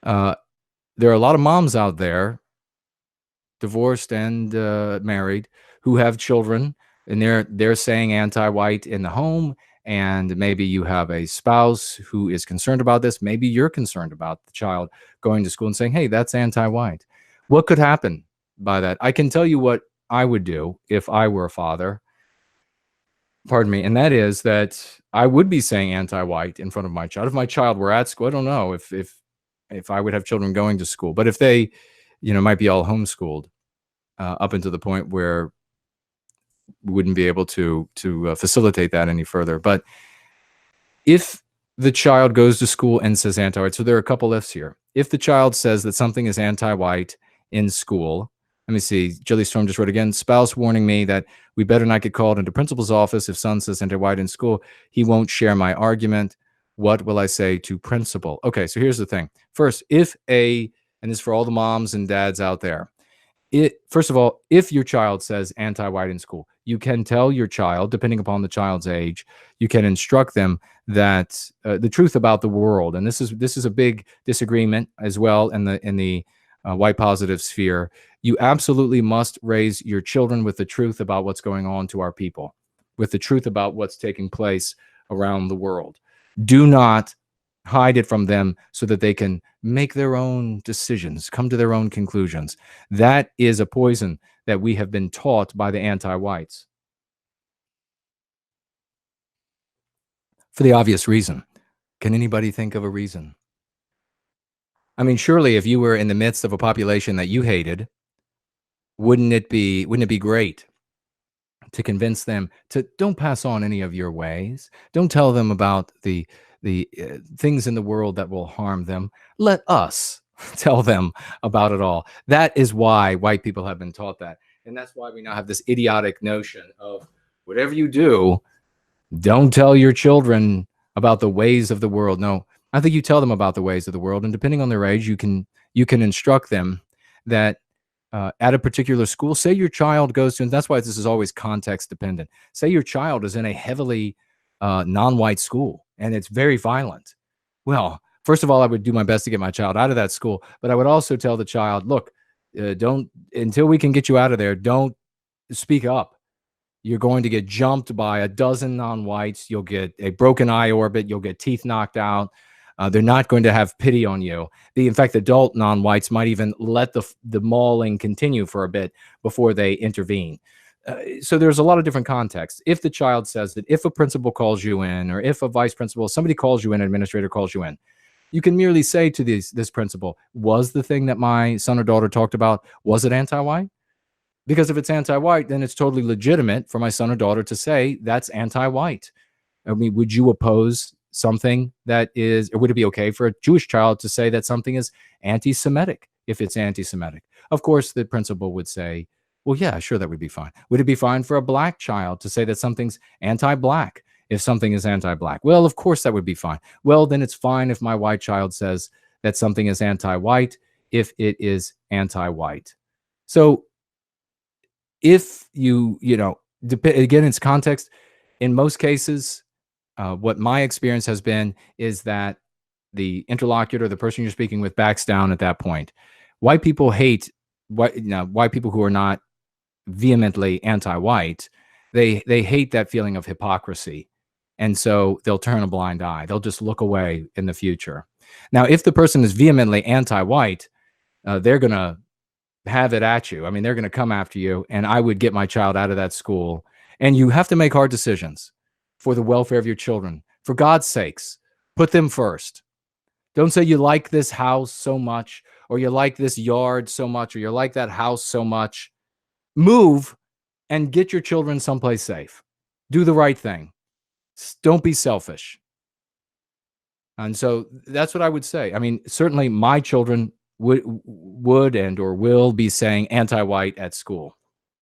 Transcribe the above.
Uh, there are a lot of moms out there, divorced and married, who have children, and they're saying anti-white in the home. And maybe you have a spouse who is concerned about this. Maybe you're concerned about the child going to school and saying, "Hey, that's anti-white." What could happen by that? I can tell you what I would do if I were a father. Pardon me, and that is that I would be saying anti-white in front of my child. If my child were at school, I don't know if I would have children going to school, but if they, might be all homeschooled up until the point where we wouldn't be able to facilitate that any further. But if the child goes to school and says anti-white, so there are a couple ifs here. If the child says that something is anti-white in school, let me see. Jelly Storm just wrote again, spouse warning me that we better not get called into principal's office if son says anti-white in school. He won't share my argument. What will I say to principal? Okay, so here's the thing. First, and this is for all the moms and dads out there, first of all, if your child says anti-white in school, you can tell your child, depending upon the child's age, you can instruct them that the truth about the world, and this is a big disagreement as well in the white positive sphere. You absolutely must raise your children with the truth about what's going on to our people, with the truth about what's taking place around the world. Do not hide it from them so that they can make their own decisions, come to their own conclusions. That is a poison that we have been taught by the anti-whites. For the obvious reason. Can anybody think of a reason? I mean, surely if you were in the midst of a population that you hated, wouldn't it be great to convince them to don't pass on any of your ways? Don't tell them about the things in the world that will harm them. Let us tell them about it all. That is why white people have been taught that. And that's why we now have this idiotic notion of whatever you do, don't tell your children about the ways of the world. No, I think you tell them about the ways of the world. And depending on their age, you can instruct them that at a particular school, say your child goes to, and that's why this is always context dependent. Say your child is in a heavily non-white school and it's very violent. Well, first of all, I would do my best to get my child out of that school, but I would also tell the child, look, don't, until we can get you out of there, don't speak up. You're going to get jumped by a dozen non-whites. You'll get a broken eye orbit. You'll get teeth knocked out. They're not going to have pity on you. In fact, adult non-whites might even let the mauling continue for a bit before they intervene. So there's a lot of different contexts. If the child says that, if a principal calls you in, or if a vice principal, somebody calls you in, an administrator calls you in, you can merely say to this principal, was the thing that my son or daughter talked about, was it anti-white? Because if it's anti-white, then it's totally legitimate for my son or daughter to say that's anti-white. I mean, would you oppose something that is, or would it be okay for a Jewish child to say that something is anti-Semitic if it's anti-Semitic? Of course, the principal would say, well, yeah, sure, that would be fine. Would it be fine for a black child to say that something's anti-black if something is anti-black? Well, of course, that would be fine. Well, then it's fine if my white child says that something is anti-white if it is anti-white. So if again, it's context. In most cases, what my experience has been is that the interlocutor, the person you're speaking with, backs down at that point. White people hate white people who are not vehemently anti-white. They hate that feeling of hypocrisy. And so they'll turn a blind eye. They'll just look away in the future. Now, if the person is vehemently anti-white, they're going to have it at you. I mean, they're going to come after you. And I would get my child out of that school. And you have to make hard decisions for the welfare of your children. For God's sakes, put them first. Don't say you like this house so much, or you like this yard so much, or you like that house so much. Move and get your children someplace safe. Do the right thing. Don't be selfish. And so that's what I would say. I mean, certainly my children would and or will be saying anti-white at school.